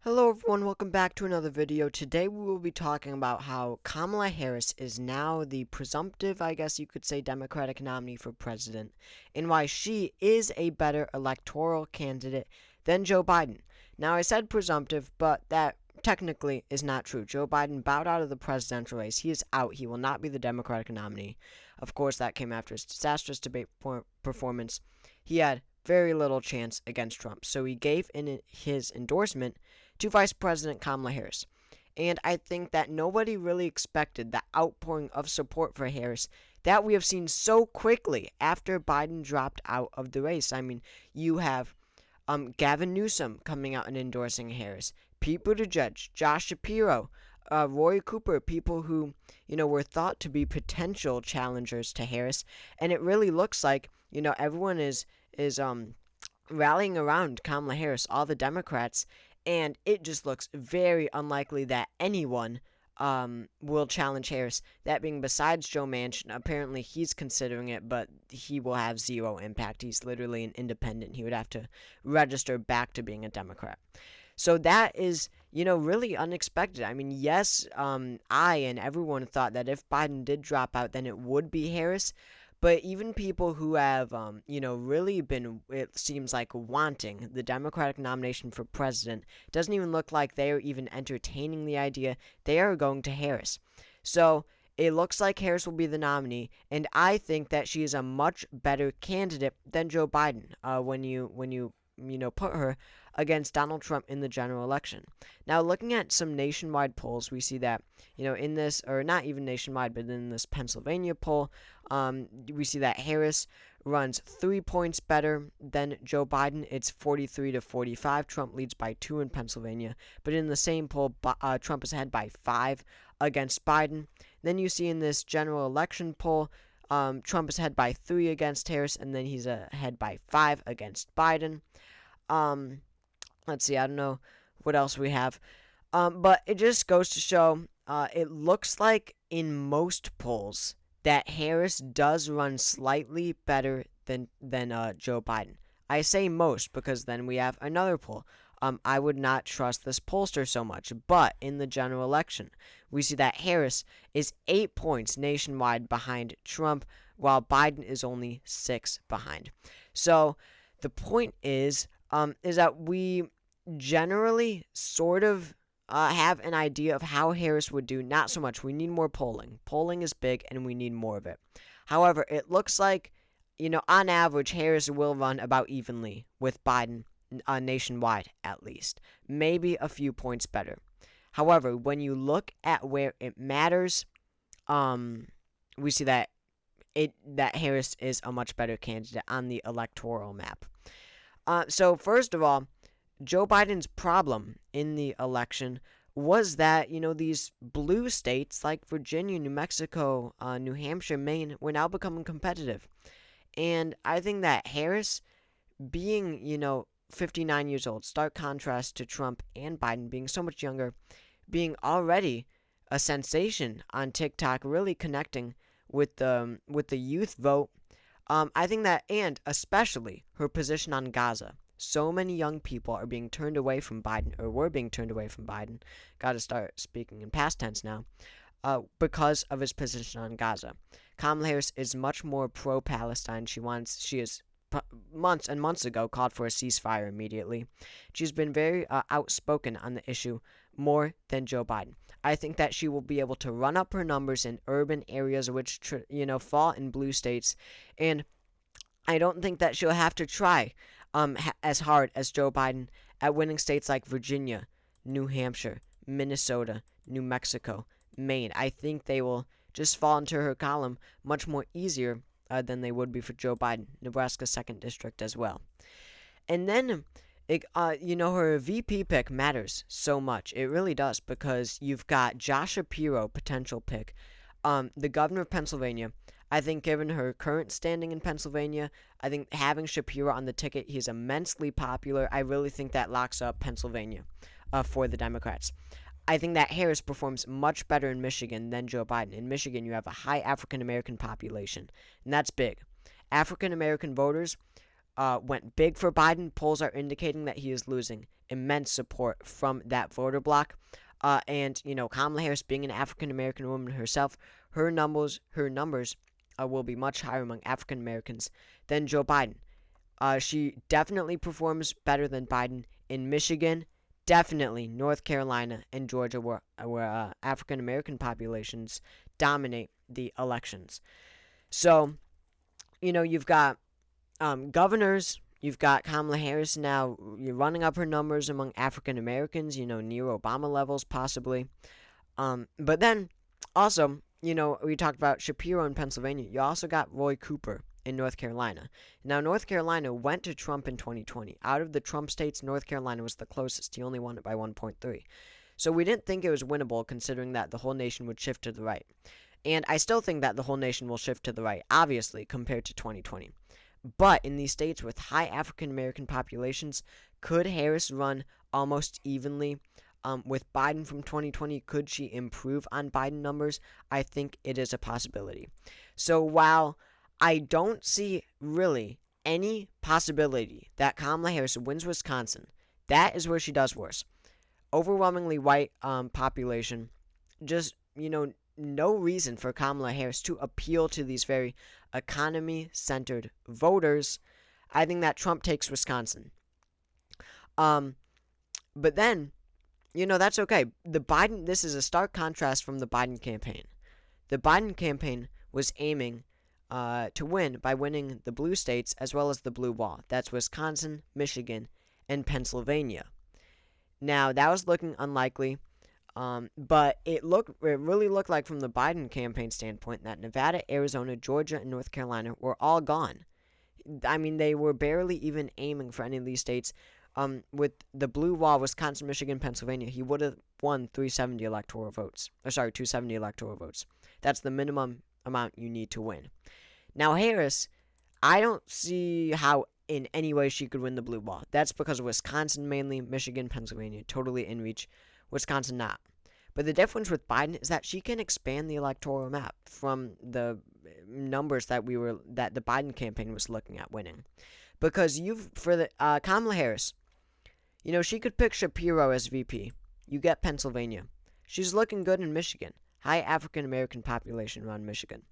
Hello everyone, welcome back to another video. Today we will be talking about how Kamala Harris is now the presumptive, I guess you could say, Democratic nominee for president, and why she is a better electoral candidate than Joe Biden. Now I said presumptive, but that technically is not true. Joe Biden bowed out of the presidential race. He is out. He will not be the Democratic nominee. Of course, that came after his disastrous debate performance. He had very little chance against Trump, so he gave in his endorsement to Vice President Kamala Harris. And I think that nobody really expected the outpouring of support for Harris that we have seen so quickly after Biden dropped out of the race. I mean, you have Gavin Newsom coming out and endorsing Harris, Pete Buttigieg, Josh Shapiro, Roy Cooper, people who, were thought to be potential challengers to Harris. And it really looks like, everyone is rallying around Kamala Harris, all the Democrats, and it just looks very unlikely that anyone will challenge Harris. That being besides Joe Manchin. Apparently he's considering it, but he will have zero impact. He's literally an independent. He would have to register back to being a Democrat. So that is, really unexpected. I mean, yes, I and everyone thought that if Biden did drop out, then it would be Harris. But even people who have, really been, it seems like, wanting the Democratic nomination for president, doesn't even look like they are even entertaining the idea. They are going to Harris. So it looks like Harris will be the nominee, and I think that she is a much better candidate than Joe Biden. When you put her against Donald Trump in the general election. Now, looking at some nationwide polls, we see that, in this, or not even nationwide, but in this Pennsylvania poll, we see that Harris runs 3 points better than Joe Biden. It's 43 to 45. Trump leads by 2 in Pennsylvania. But in the same poll, Trump is ahead by 5 against Biden. Then you see in this general election poll, Trump is ahead by 3 against Harris, and then he's ahead by 5 against Biden. Let's see, I don't know what else we have. But it just goes to show, it looks like in most polls that Harris does run slightly better than Joe Biden. I say most because then we have another poll. I would not trust this pollster so much, but in the general election, we see that Harris is 8 points nationwide behind Trump, while Biden is only 6 behind. So the point is that we generally sort of have an idea of how Harris would do. Not so much. We need more polling. Polling is big, and we need more of it. However, it looks like, on average, Harris will run about evenly with Biden nationwide, at least. Maybe a few points better. However, when you look at where it matters, we see that Harris is a much better candidate on the electoral map. So first of all, Joe Biden's problem in the election was that, these blue states like Virginia, New Mexico, New Hampshire, Maine were now becoming competitive. And I think that Harris, being, 59 years old, stark contrast to Trump and Biden being so much younger, being already a sensation on TikTok, really connecting with the youth vote. I think that, and especially her position on Gaza. So many young people are being turned away from Biden, or were being turned away from Biden. Got to start speaking in past tense now. Because of his position on Gaza. Kamala Harris is much more pro-Palestine. She is months and months ago called for a ceasefire immediately. She's been very outspoken on the issue, more than Joe Biden. I think that she will be able to run up her numbers in urban areas which fall in blue states, and I don't think that she'll have to try as hard as Joe Biden at winning states like Virginia, New Hampshire, Minnesota, New Mexico, Maine. I think they will just fall into her column much more easier than they would be for Joe Biden. Nebraska's 2nd district as well. And then, her VP pick matters so much. It really does, because you've got Josh Shapiro, potential pick, the governor of Pennsylvania. I think given her current standing in Pennsylvania, I think having Shapiro on the ticket, he's immensely popular. I really think that locks up Pennsylvania for the Democrats. I think that Harris performs much better in Michigan than Joe Biden. In Michigan, you have a high African-American population, and that's big. African-American voters went big for Biden. Polls are indicating that he is losing. immense support from that voter bloc. And Kamala Harris, being an African American woman herself, her numbers will be much higher among African Americans than Joe Biden. She definitely performs better than Biden in Michigan. Definitely North Carolina and Georgia, where African American populations dominate the elections. So, you've got governors. You've got Kamala Harris now. You're running up her numbers among African Americans. Near Obama levels possibly. But then also, we talked about Shapiro in Pennsylvania. You also got Roy Cooper in North Carolina. Now, North Carolina went to Trump in 2020. Out of the Trump states, North Carolina was the closest. He only won it by 1.3. So we didn't think it was winnable, considering that the whole nation would shift to the right. And I still think that the whole nation will shift to the right, obviously, compared to 2020. But in these states with high African American populations, could Harris run almost evenly with Biden from 2020? Could she improve on Biden numbers? I think it is a possibility. So while I don't see really any possibility that Kamala Harris wins Wisconsin, that is where she does worse. Overwhelmingly white population, just, no reason for Kamala Harris to appeal to these very economy-centered voters. I think that Trump takes Wisconsin. But then, that's okay. This is a stark contrast from the Biden campaign. The Biden campaign was aiming to win by winning the blue states as well as the blue wall. That's Wisconsin, Michigan, and Pennsylvania. Now, that was looking unlikely, but it really looked like from the Biden campaign standpoint that Nevada, Arizona, Georgia, and North Carolina were all gone. I mean, they were barely even aiming for any of these states. With the blue wall, Wisconsin, Michigan, Pennsylvania, he would have won 270 electoral votes. That's the minimum amount you need to win. Now, Harris, I don't see how in any way she could win the blue wall. That's because of Wisconsin mainly, Michigan, Pennsylvania, totally in reach. Wisconsin not. But the difference with Biden is that she can expand the electoral map from the numbers that the Biden campaign was looking at winning. Because Kamala Harris, she could pick Shapiro as VP. You get Pennsylvania. She's looking good in Michigan. High African American population around Michigan.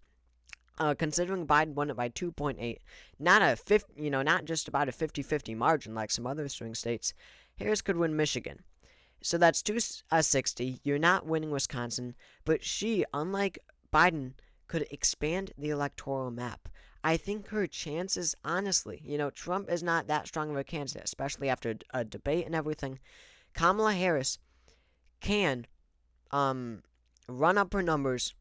Considering Biden won it by 2.8, not just about a 50-50 margin like some other swing states, Harris could win Michigan. So that's 260. You're not winning Wisconsin, but she, unlike Biden, could expand the electoral map. I think her chances, honestly, Trump is not that strong of a candidate, especially after a debate and everything. Kamala Harris can run up her numbers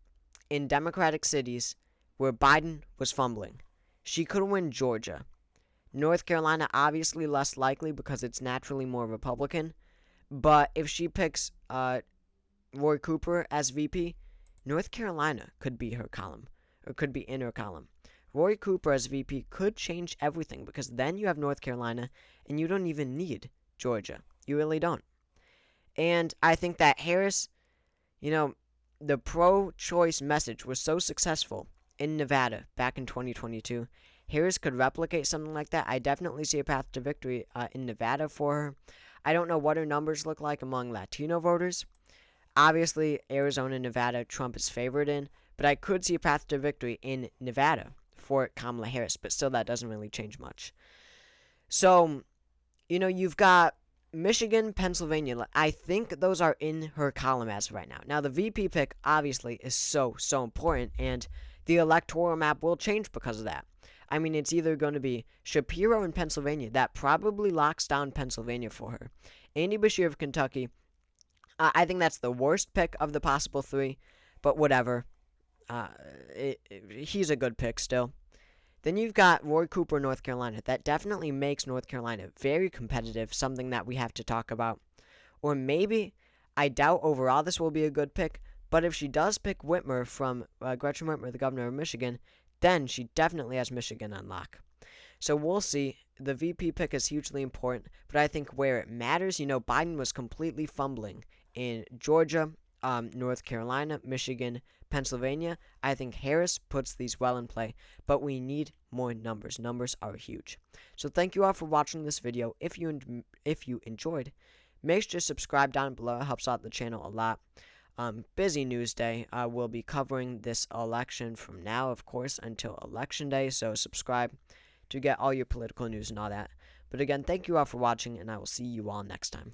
in Democratic cities where Biden was fumbling. She could win Georgia. North Carolina, obviously less likely because it's naturally more Republican. But if she picks Roy Cooper as VP, North Carolina could be her column, or could be in her column. Roy Cooper as VP could change everything because then you have North Carolina and you don't even need Georgia. You really don't. And I think that Harris, the pro-choice message was so successful in Nevada back in 2022. Harris could replicate something like that. I definitely see a path to victory in Nevada for her. I don't know what her numbers look like among Latino voters. Obviously, Arizona and Nevada, Trump is favored in, but I could see a path to victory in Nevada for Kamala Harris, but still that doesn't really change much. So, you've got Michigan, Pennsylvania. I think those are in her column as of right now. Now, the VP pick, obviously, is so important, and the electoral map will change because of that. I mean, it's either going to be Shapiro in Pennsylvania. That probably locks down Pennsylvania for her. Andy Beshear of Kentucky. I think that's the worst pick of the possible three, but whatever. He's a good pick still. Then you've got Roy Cooper, North Carolina. That definitely makes North Carolina very competitive, something that we have to talk about. Or maybe, I doubt overall this will be a good pick, but if she does pick Whitmer from Gretchen Whitmer, the governor of Michigan, then she definitely has Michigan on lock. So we'll see. The VP pick is hugely important, but I think where it matters, Biden was completely fumbling in Georgia, North Carolina, Michigan, Pennsylvania. I think Harris puts these well in play, but we need more numbers. Numbers are huge. So thank you all for watching this video. If you enjoyed, make sure to subscribe down below. It helps out the channel a lot. Busy news day. We'll be covering this election from now, of course, until election day. So subscribe to get all your political news and all that. But again, thank you all for watching, and I will see you all next time.